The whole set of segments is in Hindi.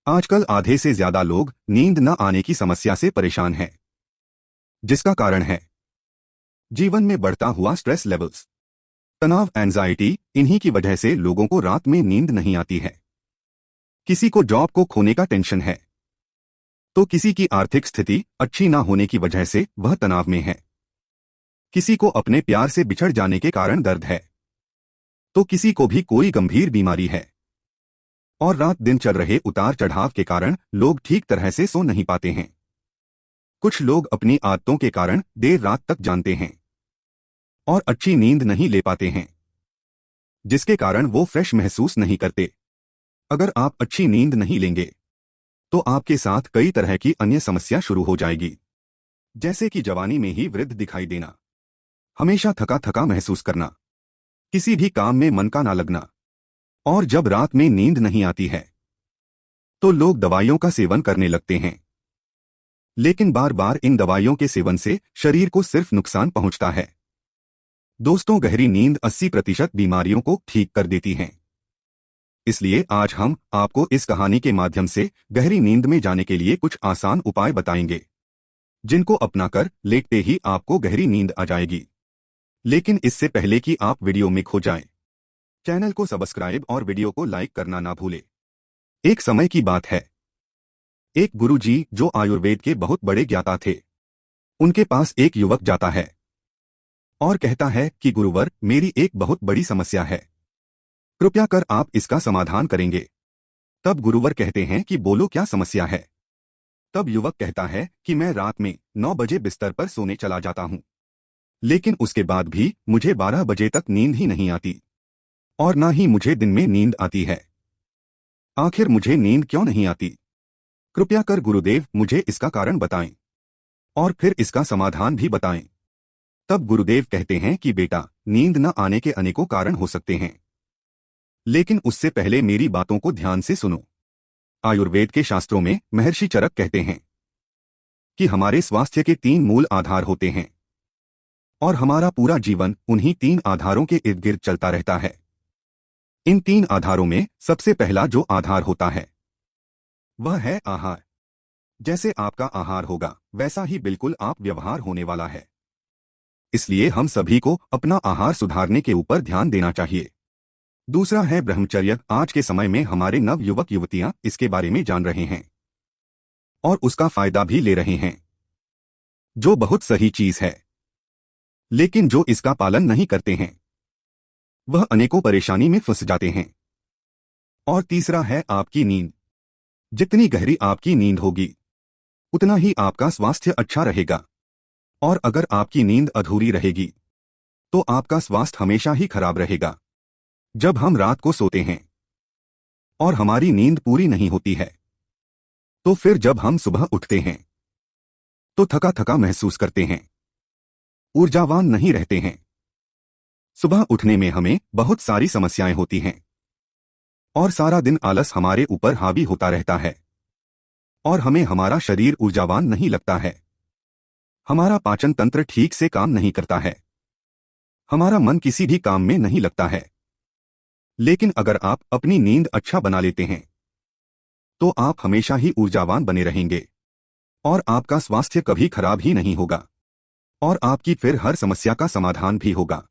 आजकल आधे से ज्यादा लोग नींद न आने की समस्या से परेशान हैं, जिसका कारण है जीवन में बढ़ता हुआ स्ट्रेस लेवल्स, तनाव, एंजाइटी। इन्हीं की वजह से लोगों को रात में नींद नहीं आती है। किसी को जॉब को खोने का टेंशन है, तो किसी की आर्थिक स्थिति अच्छी ना होने की वजह से वह तनाव में है। किसी को अपने प्यार से बिछड़ जाने के कारण दर्द है, तो किसी को भी कोई गंभीर बीमारी है। और रात दिन चल रहे उतार चढ़ाव के कारण लोग ठीक तरह से सो नहीं पाते हैं। कुछ लोग अपनी आदतों के कारण देर रात तक जानते हैं और अच्छी नींद नहीं ले पाते हैं, जिसके कारण वो फ्रेश महसूस नहीं करते। अगर आप अच्छी नींद नहीं लेंगे तो आपके साथ कई तरह की अन्य समस्या शुरू हो जाएगी, जैसे कि जवानी में ही वृद्ध दिखाई देना, हमेशा थका थका महसूस करना, किसी भी काम में मन का ना लगना। और जब रात में नींद नहीं आती है तो लोग दवाइयों का सेवन करने लगते हैं, लेकिन बार बार इन दवाइयों के सेवन से शरीर को सिर्फ नुकसान पहुंचता है। दोस्तों, गहरी नींद 80% बीमारियों को ठीक कर देती है। इसलिए आज हम आपको इस कहानी के माध्यम से गहरी नींद में जाने के लिए कुछ आसान उपाय बताएंगे, जिनको अपनाकर लेटते ही आपको गहरी नींद आ जाएगी। लेकिन इससे पहले कि आप वीडियो में खो जाएं, चैनल को सब्सक्राइब और वीडियो को लाइक करना ना भूलें। एक समय की बात है, एक गुरुजी जो आयुर्वेद के बहुत बड़े ज्ञाता थे, उनके पास एक युवक जाता है और कहता है कि गुरुवर, मेरी एक बहुत बड़ी समस्या है, कृपया कर आप इसका समाधान करेंगे। तब गुरुवर कहते हैं कि बोलो, क्या समस्या है। तब युवक कहता है कि मैं रात में 9 बजे बिस्तर पर सोने चला जाता हूं, लेकिन उसके बाद भी मुझे 12 बजे तक नींद ही नहीं आती और ना ही मुझे दिन में नींद आती है। आखिर मुझे नींद क्यों नहीं आती? कृपया कर गुरुदेव मुझे इसका कारण बताएं और फिर इसका समाधान भी बताएं। तब गुरुदेव कहते हैं कि बेटा, नींद न आने के अनेकों कारण हो सकते हैं, लेकिन उससे पहले मेरी बातों को ध्यान से सुनो। आयुर्वेद के शास्त्रों में महर्षि चरक कहते हैं कि हमारे स्वास्थ्य के 3 मूल आधार होते हैं और हमारा पूरा जीवन उन्हीं 3 आधारों के इर्द गिर्द चलता रहता है। इन 3 आधारों में सबसे पहला जो आधार होता है वह है आहार। जैसे आपका आहार होगा वैसा ही बिल्कुल आप व्यवहार होने वाला है। इसलिए हम सभी को अपना आहार सुधारने के ऊपर ध्यान देना चाहिए। दूसरा है ब्रह्मचर्य। आज के समय में हमारे नव युवक युवतियां इसके बारे में जान रहे हैं और उसका फायदा भी ले रहे हैं, जो बहुत सही चीज है। लेकिन जो इसका पालन नहीं करते हैं वह अनेकों परेशानी में फंस जाते हैं। और तीसरा है आपकी नींद। जितनी गहरी आपकी नींद होगी उतना ही आपका स्वास्थ्य अच्छा रहेगा, और अगर आपकी नींद अधूरी रहेगी तो आपका स्वास्थ्य हमेशा ही खराब रहेगा। जब हम रात को सोते हैं और हमारी नींद पूरी नहीं होती है तो फिर जब हम सुबह उठते हैं तो थका थका महसूस करते हैं, ऊर्जावान नहीं रहते हैं। सुबह उठने में हमें बहुत सारी समस्याएं होती हैं और सारा दिन आलस हमारे ऊपर हावी होता रहता है और हमें हमारा शरीर ऊर्जावान नहीं लगता है। हमारा पाचन तंत्र ठीक से काम नहीं करता है, हमारा मन किसी भी काम में नहीं लगता है। लेकिन अगर आप अपनी नींद अच्छा बना लेते हैं तो आप हमेशा ही ऊर्जावान बने रहेंगे और आपका स्वास्थ्य कभी खराब ही नहीं होगा और आपकी फिर हर समस्या का समाधान भी होगा।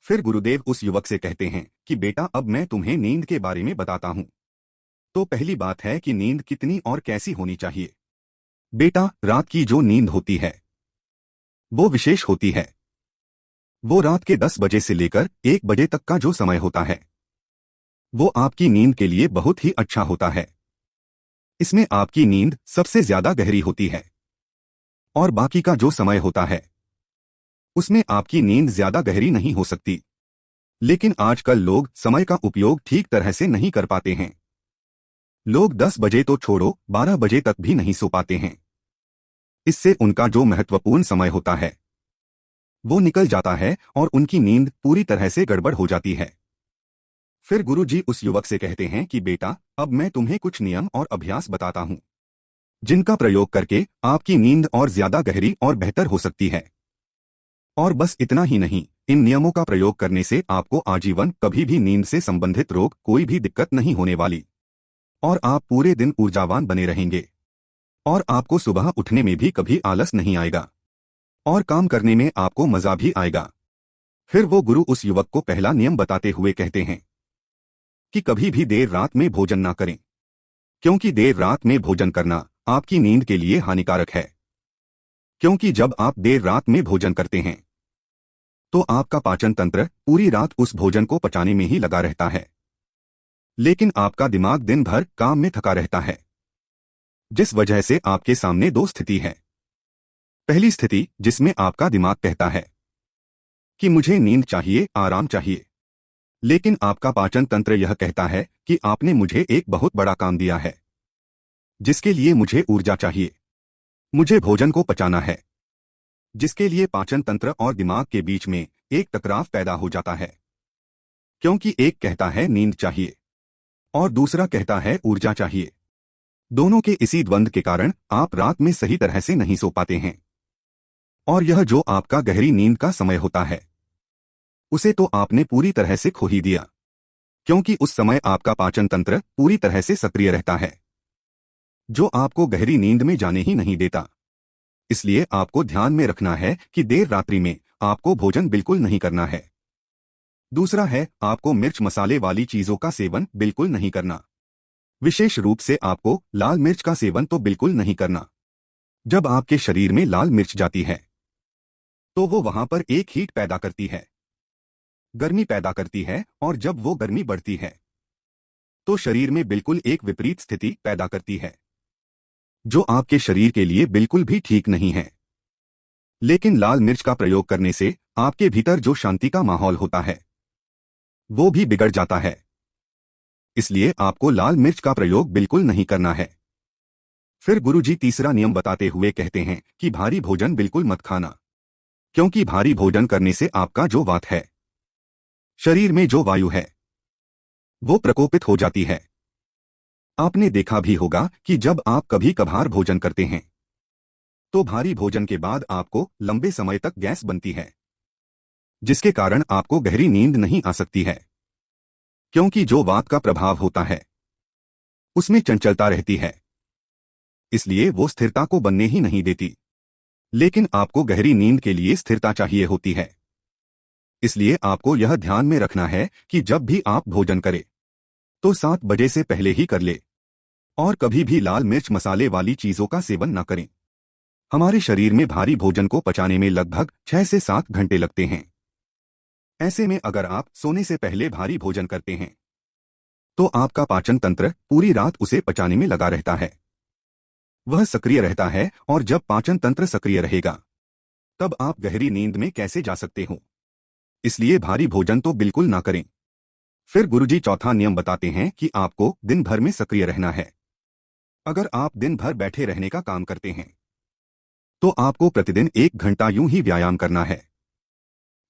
फिर गुरुदेव उस युवक से कहते हैं कि बेटा, अब मैं तुम्हें नींद के बारे में बताता हूं। तो पहली बात है कि नींद कितनी और कैसी होनी चाहिए। बेटा, रात की जो नींद होती है वो विशेष होती है। वो रात के 10 बजे से लेकर 1 बजे तक का जो समय होता है वो आपकी नींद के लिए बहुत ही अच्छा होता है। इसमें आपकी नींद सबसे ज्यादा गहरी होती है और बाकी का जो समय होता है उसमें आपकी नींद ज्यादा गहरी नहीं हो सकती। लेकिन आजकल लोग समय का उपयोग ठीक तरह से नहीं कर पाते हैं। लोग 10 बजे तो छोड़ो 12 बजे तक भी नहीं सो पाते हैं। इससे उनका जो महत्वपूर्ण समय होता है वो निकल जाता है और उनकी नींद पूरी तरह से गड़बड़ हो जाती है। फिर गुरुजी उस युवक से कहते हैं कि बेटा, अब मैं तुम्हें कुछ नियम और अभ्यास बताता हूं, जिनका प्रयोग करके आपकी नींद और ज्यादा गहरी और बेहतर हो सकती है। और बस इतना ही नहीं, इन नियमों का प्रयोग करने से आपको आजीवन कभी भी नींद से संबंधित रोग, कोई भी दिक्कत नहीं होने वाली और आप पूरे दिन ऊर्जावान बने रहेंगे और आपको सुबह उठने में भी कभी आलस नहीं आएगा और काम करने में आपको मजा भी आएगा। फिर वो गुरु उस युवक को पहला नियम बताते हुए कहते हैं कि कभी भी देर रात में भोजन ना करें, क्योंकि देर रात में भोजन करना आपकी नींद के लिए हानिकारक है। क्योंकि जब आप देर रात में भोजन करते हैं तो आपका पाचन तंत्र पूरी रात उस भोजन को पचाने में ही लगा रहता है, लेकिन आपका दिमाग दिन भर काम में थका रहता है, जिस वजह से आपके सामने दो स्थिति है। पहली स्थिति जिसमें आपका दिमाग कहता है कि मुझे नींद चाहिए, आराम चाहिए, लेकिन आपका पाचन तंत्र यह कहता है कि आपने मुझे एक बहुत बड़ा काम दिया है जिसके लिए मुझे ऊर्जा चाहिए, मुझे भोजन को पचाना है, जिसके लिए पाचन तंत्र और दिमाग के बीच में एक टकराव पैदा हो जाता है, क्योंकि एक कहता है नींद चाहिए और दूसरा कहता है ऊर्जा चाहिए। दोनों के इसी द्वंद्व के कारण आप रात में सही तरह से नहीं सो पाते हैं और यह जो आपका गहरी नींद का समय होता है उसे तो आपने पूरी तरह से खो ही दिया, क्योंकि उस समय आपका पाचन तंत्र पूरी तरह से सक्रिय रहता है जो आपको गहरी नींद में जाने ही नहीं देता। इसलिए आपको ध्यान में रखना है कि देर रात्रि में आपको भोजन बिल्कुल नहीं करना है। दूसरा है आपको मिर्च मसाले वाली चीजों का सेवन बिल्कुल नहीं करना। विशेष रूप से आपको लाल मिर्च का सेवन तो बिल्कुल नहीं करना। जब आपके शरीर में लाल मिर्च जाती है तो वो वहां पर एक हीट पैदा करती है, गर्मी पैदा करती है, और जब वो गर्मी बढ़ती है तो शरीर में बिल्कुल एक विपरीत स्थिति पैदा करती है जो आपके शरीर के लिए बिल्कुल भी ठीक नहीं है। लेकिन लाल मिर्च का प्रयोग करने से आपके भीतर जो शांति का माहौल होता है वो भी बिगड़ जाता है। इसलिए आपको लाल मिर्च का प्रयोग बिल्कुल नहीं करना है। फिर गुरुजी तीसरा नियम बताते हुए कहते हैं कि भारी भोजन बिल्कुल मत खाना, क्योंकि भारी भोजन करने से आपका जो वात है, शरीर में जो वायु है, वो प्रकोपित हो जाती है। आपने देखा भी होगा कि जब आप कभी कभार भोजन करते हैं तो भारी भोजन के बाद आपको लंबे समय तक गैस बनती है, जिसके कारण आपको गहरी नींद नहीं आ सकती है, क्योंकि जो वात का प्रभाव होता है उसमें चंचलता रहती है, इसलिए वो स्थिरता को बनने ही नहीं देती। लेकिन आपको गहरी नींद के लिए स्थिरता चाहिए होती है। इसलिए आपको यह ध्यान में रखना है कि जब भी आप भोजन करें तो 7 बजे से पहले ही कर ले और कभी भी लाल मिर्च मसाले वाली चीजों का सेवन न करें। हमारे शरीर में भारी भोजन को पचाने में लगभग 6 से 7 घंटे लगते हैं। ऐसे में अगर आप सोने से पहले भारी भोजन करते हैं तो आपका पाचन तंत्र पूरी रात उसे पचाने में लगा रहता है, वह सक्रिय रहता है, और जब पाचन तंत्र सक्रिय रहेगा तब आप गहरी नींद में कैसे जा सकते हो। इसलिए भारी भोजन तो बिल्कुल ना करें। फिर गुरुजी चौथा नियम बताते हैं कि आपको दिन भर में सक्रिय रहना है। अगर आप दिन भर बैठे रहने का काम करते हैं तो आपको प्रतिदिन 1 घंटा यूं ही व्यायाम करना है।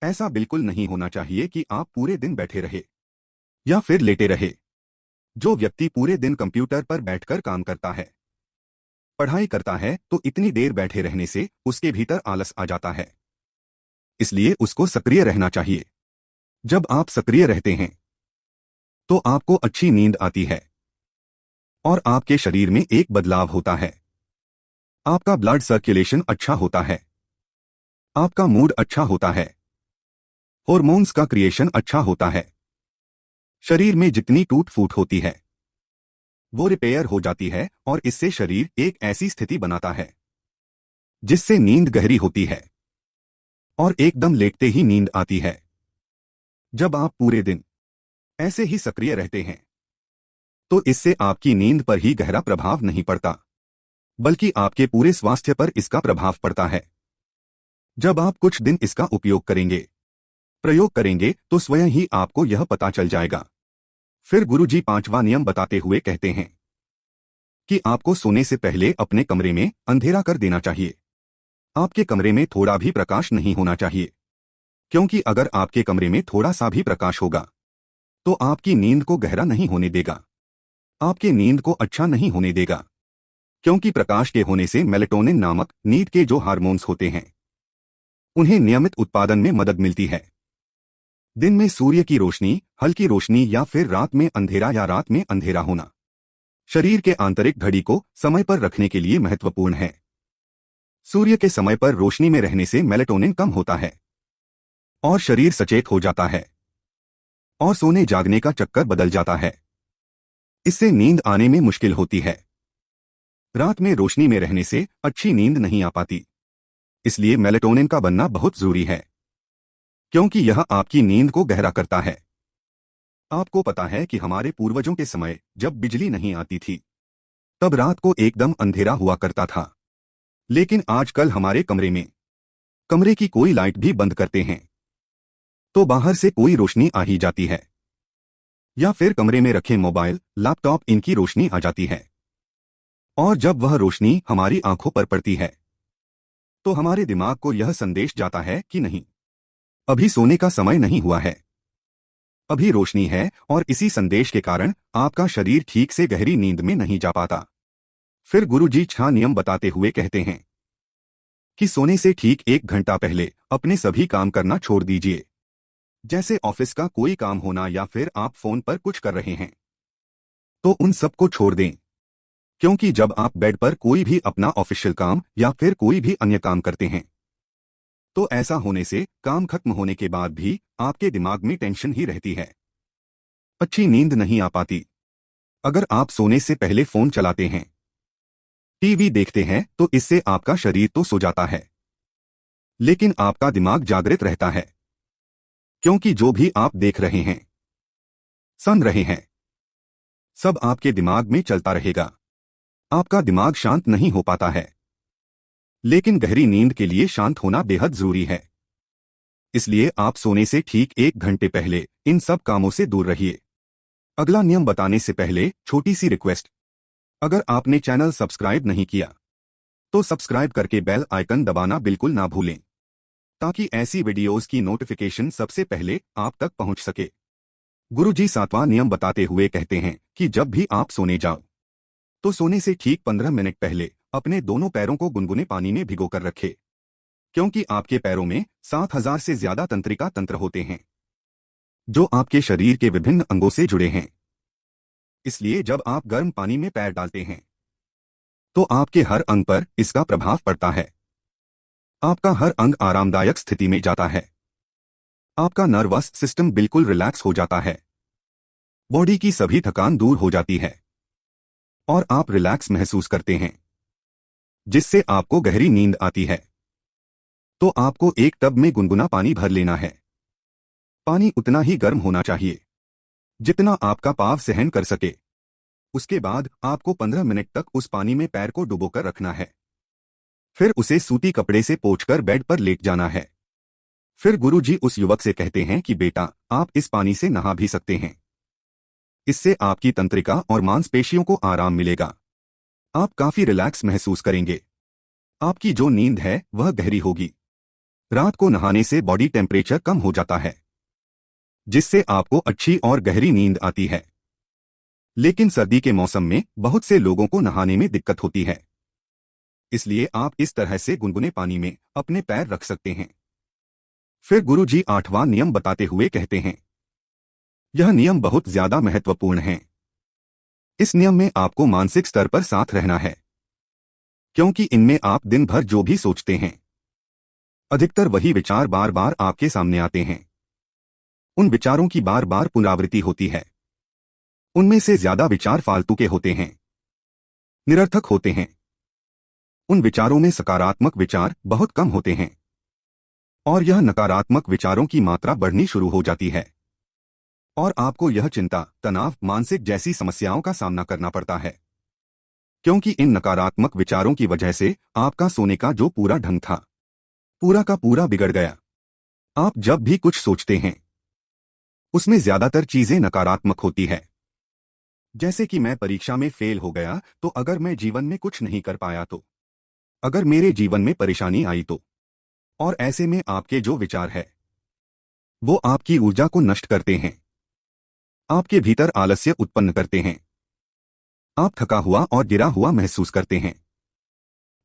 ऐसा बिल्कुल नहीं होना चाहिए कि आप पूरे दिन बैठे रहे या फिर लेटे रहे। जो व्यक्ति पूरे दिन कंप्यूटर पर बैठकर काम करता है, पढ़ाई करता है, तो इतनी देर बैठे रहने से उसके भीतर आलस आ जाता है। इसलिए उसको सक्रिय रहना चाहिए। जब आप सक्रिय रहते हैं तो आपको अच्छी नींद आती है और आपके शरीर में एक बदलाव होता है। आपका ब्लड सर्कुलेशन अच्छा होता है, आपका मूड अच्छा होता है, हॉर्मोन्स का क्रिएशन अच्छा होता है, शरीर में जितनी टूट फूट होती है वो रिपेयर हो जाती है, और इससे शरीर एक ऐसी स्थिति बनाता है जिससे नींद गहरी होती है और एकदम लेटते ही नींद आती है। जब आप पूरे दिन ऐसे ही सक्रिय रहते हैं तो इससे आपकी नींद पर ही गहरा प्रभाव नहीं पड़ता, बल्कि आपके पूरे स्वास्थ्य पर इसका प्रभाव पड़ता है। जब आप कुछ दिन इसका उपयोग करेंगे, प्रयोग करेंगे, तो स्वयं ही आपको यह पता चल जाएगा। फिर गुरुजी 5वां नियम बताते हुए कहते हैं कि आपको सोने से पहले अपने कमरे में अंधेरा कर देना चाहिए। आपके कमरे में थोड़ा भी प्रकाश नहीं होना चाहिए, क्योंकि अगर आपके कमरे में थोड़ा सा भी प्रकाश होगा तो आपकी नींद को गहरा नहीं होने देगा, आपके नींद को अच्छा नहीं होने देगा। क्योंकि प्रकाश के होने से मेलेटोनिन नामक नींद के जो हार्मोन्स होते हैं उन्हें नियमित उत्पादन में मदद मिलती है। दिन में सूर्य की रोशनी, हल्की रोशनी, या फिर रात में अंधेरा या रात में अंधेरा होना शरीर के आंतरिक घड़ी को समय पर रखने के लिए महत्वपूर्ण है। सूर्य के समय पर रोशनी में रहने से मेलेटोनिन कम होता है और शरीर सचेत हो जाता है और सोने जागने का चक्कर बदल जाता है। इससे नींद आने में मुश्किल होती है। रात में रोशनी में रहने से अच्छी नींद नहीं आ पाती, इसलिए मेलेटोनिन का बनना बहुत जरूरी है, क्योंकि यह आपकी नींद को गहरा करता है। आपको पता है कि हमारे पूर्वजों के समय जब बिजली नहीं आती थी, तब रात को एकदम अंधेरा हुआ करता था। लेकिन आजकल हमारे कमरे की कोई लाइट भी बंद करते हैं तो बाहर से कोई रोशनी आ ही जाती है, या फिर कमरे में रखे मोबाइल, लैपटॉप, इनकी रोशनी आ जाती है। और जब वह रोशनी हमारी आंखों पर पड़ती है तो हमारे दिमाग को यह संदेश जाता है कि नहीं, अभी सोने का समय नहीं हुआ है, अभी रोशनी है। और इसी संदेश के कारण आपका शरीर ठीक से गहरी नींद में नहीं जा पाता। फिर गुरुजी 6 नियम बताते हुए कहते हैं कि सोने से ठीक 1 घंटा पहले अपने सभी काम करना छोड़ दीजिए, जैसे ऑफिस का कोई काम होना या फिर आप फोन पर कुछ कर रहे हैं तो उन सबको छोड़ दें। क्योंकि जब आप बेड पर कोई भी अपना ऑफिशियल काम या फिर कोई भी अन्य काम करते हैं तो ऐसा होने से काम खत्म होने के बाद भी आपके दिमाग में टेंशन ही रहती है, अच्छी नींद नहीं आ पाती। अगर आप सोने से पहले फोन चलाते हैं, टीवी देखते हैं तो इससे आपका शरीर तो सो जाता है, लेकिन आपका दिमाग जागृत रहता है, क्योंकि जो भी आप देख रहे हैं, सुन रहे हैं, सब आपके दिमाग में चलता रहेगा। आपका दिमाग शांत नहीं हो पाता है, लेकिन गहरी नींद के लिए शांत होना बेहद जरूरी है। इसलिए आप सोने से ठीक 1 घंटे पहले इन सब कामों से दूर रहिए। अगला नियम बताने से पहले छोटी सी रिक्वेस्ट, अगर आपने चैनल सब्सक्राइब नहीं किया तो सब्सक्राइब करके बेल आइकन दबाना बिल्कुल ना भूलें, ताकि ऐसी वीडियोस की नोटिफिकेशन सबसे पहले आप तक पहुंच सके। गुरुजी 7वां नियम बताते हुए कहते हैं कि जब भी आप सोने जाओ तो सोने से ठीक 15 मिनट पहले अपने दोनों पैरों को गुनगुने पानी में भिगोकर रखें, क्योंकि आपके पैरों में 7,000 से ज्यादा तंत्रिका तंत्र होते हैं जो आपके शरीर के विभिन्न अंगों से जुड़े हैं। इसलिए जब आप गर्म पानी में पैर डालते हैं तो आपके हर अंग पर इसका प्रभाव पड़ता है। आपका हर अंग आरामदायक स्थिति में जाता है, आपका नर्वस सिस्टम बिल्कुल रिलैक्स हो जाता है, बॉडी की सभी थकान दूर हो जाती है और आप रिलैक्स महसूस करते हैं, जिससे आपको गहरी नींद आती है। तो आपको एक टब में गुनगुना पानी भर लेना है। पानी उतना ही गर्म होना चाहिए जितना आपका पाँव सहन कर सके। उसके बाद आपको 15 मिनट तक उस पानी में पैर को डुबोकर रखना है। फिर उसे सूती कपड़े से पोंछकर बेड पर लेट जाना है। फिर गुरुजी उस युवक से कहते हैं कि बेटा, आप इस पानी से नहा भी सकते हैं। इससे आपकी तंत्रिका और मांसपेशियों को आराम मिलेगा। आप काफी रिलैक्स महसूस करेंगे। आपकी जो नींद है वह गहरी होगी। रात को नहाने से बॉडी टेम्परेचर कम हो जाता है, जिससे आपको अच्छी और गहरी नींद आती है। लेकिन सर्दी के मौसम में बहुत से लोगों को नहाने में दिक्कत होती है, इसलिए आप इस तरह से गुनगुने पानी में अपने पैर रख सकते हैं। फिर गुरुजी 8वां नियम बताते हुए कहते हैं, यह नियम बहुत ज्यादा महत्वपूर्ण है। इस नियम में आपको मानसिक स्तर पर साथ रहना है, क्योंकि इनमें आप दिन भर जो भी सोचते हैं, अधिकतर वही विचार बार बार आपके सामने आते हैं। उन विचारों की बार बार पुनरावृत्ति होती है। उनमें से ज्यादा विचार फालतू के होते हैं, निरर्थक होते हैं। उन विचारों में सकारात्मक विचार बहुत कम होते हैं और यह नकारात्मक विचारों की मात्रा बढ़नी शुरू हो जाती है और आपको यह चिंता, तनाव, मानसिक जैसी समस्याओं का सामना करना पड़ता है, क्योंकि इन नकारात्मक विचारों की वजह से आपका सोने का जो पूरा ढंग था, पूरा का पूरा बिगड़ गया। आप जब भी कुछ सोचते हैं उसमें ज्यादातर चीजें नकारात्मक होती है। जैसे कि मैं परीक्षा में फेल हो गया तो, अगर मैं जीवन में कुछ नहीं कर पाया तो, अगर मेरे जीवन में परेशानी आई तो। और ऐसे में आपके जो विचार है वो आपकी ऊर्जा को नष्ट करते हैं, आपके भीतर आलस्य उत्पन्न करते हैं। आप थका हुआ और गिरा हुआ महसूस करते हैं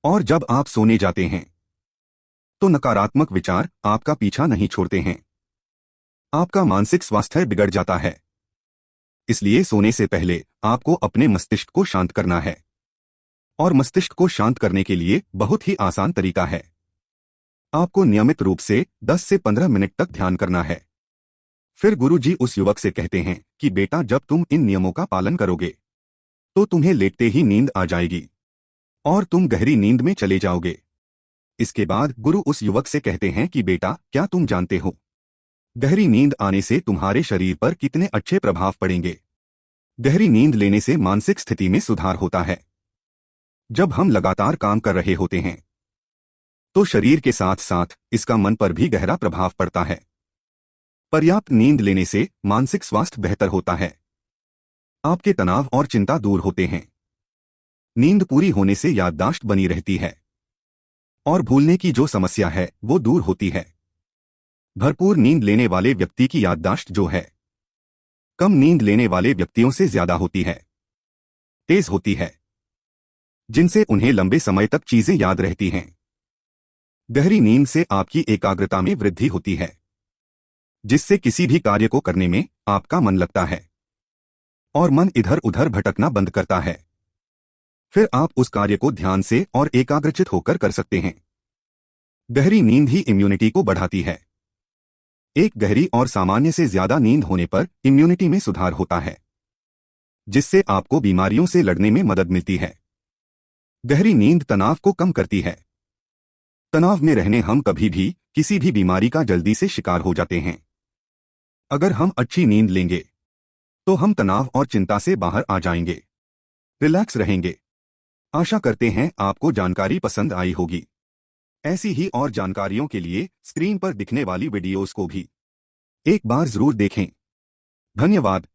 और जब आप सोने जाते हैं तो नकारात्मक विचार आपका पीछा नहीं छोड़ते हैं। आपका मानसिक स्वास्थ्य बिगड़ जाता है। इसलिए सोने से पहले आपको अपने मस्तिष्क को शांत करना है। और मस्तिष्क को शांत करने के लिए बहुत ही आसान तरीका है। आपको नियमित रूप से 10 से 15 मिनट तक ध्यान करना है। फिर गुरुजी उस युवक से कहते हैं कि बेटा, जब तुम इन नियमों का पालन करोगे तो तुम्हें लेटते ही नींद आ जाएगी और तुम गहरी नींद में चले जाओगे। इसके बाद गुरु उस युवक से कहते हैं कि बेटा, क्या तुम जानते हो गहरी नींद आने से तुम्हारे शरीर पर कितने अच्छे प्रभाव पड़ेंगे। गहरी नींद लेने से मानसिक स्थिति में सुधार होता है। जब हम लगातार काम कर रहे होते हैं तो शरीर के साथ साथ इसका मन पर भी गहरा प्रभाव पड़ता है। पर्याप्त नींद लेने से मानसिक स्वास्थ्य बेहतर होता है। आपके तनाव और चिंता दूर होते हैं। नींद पूरी होने से याददाश्त बनी रहती है और भूलने की जो समस्या है वो दूर होती है। भरपूर नींद लेने वाले व्यक्ति की याददाश्त जो है कम नींद लेने वाले व्यक्तियों से ज्यादा होती है, तेज होती है, जिनसे उन्हें लंबे समय तक चीजें याद रहती हैं। गहरी नींद से आपकी एकाग्रता में वृद्धि होती है, जिससे किसी भी कार्य को करने में आपका मन लगता है और मन इधर उधर भटकना बंद करता है। फिर आप उस कार्य को ध्यान से और एकाग्रचित होकर कर सकते हैं। गहरी नींद ही इम्यूनिटी को बढ़ाती है। एक गहरी और सामान्य से ज्यादा नींद होने पर इम्यूनिटी में सुधार होता है, जिससे आपको बीमारियों से लड़ने में मदद मिलती है। गहरी नींद तनाव को कम करती है। तनाव में रहने हम कभी भी किसी भी बीमारी का जल्दी से शिकार हो जाते हैं। अगर हम अच्छी नींद लेंगे तो हम तनाव और चिंता से बाहर आ जाएंगे, रिलैक्स रहेंगे। आशा करते हैं आपको जानकारी पसंद आई होगी। ऐसी ही और जानकारियों के लिए स्क्रीन पर दिखने वाली वीडियोस को भी एक बार जरूर देखें। धन्यवाद।